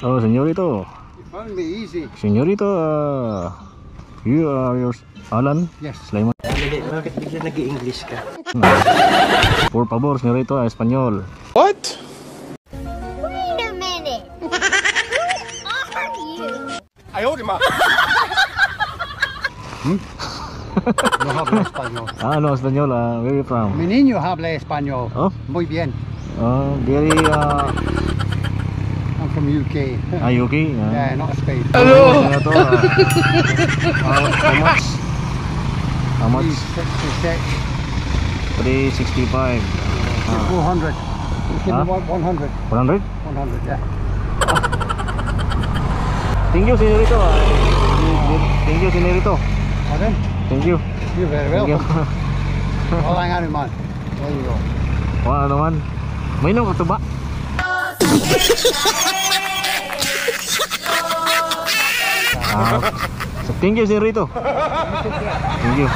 Oh, señorito. You found me easy. Señorito, you are your Alan? Yes. Sulaiman. Bakit bigla nag-i-English ka? Por favor, señorito, Espanyol. What? Wait a minute. Who are you? Ayaw di ma. No habla español. Ah, no, Espanyol. Where are you from? Mi niño habla español. Oh? Muy bien. Very, I'm from UK. UK? Yeah, not Spain. How much? 66. 365. 400. Give me 100. 100? 100, yeah. Thank you, señorito. Thank you, señorito. Pardon? Thank you. You're very Thank you. welcome. Well, hang on in mind. There you go. Wala naman. May nung katuba. So, thank you, señorito. Thank you.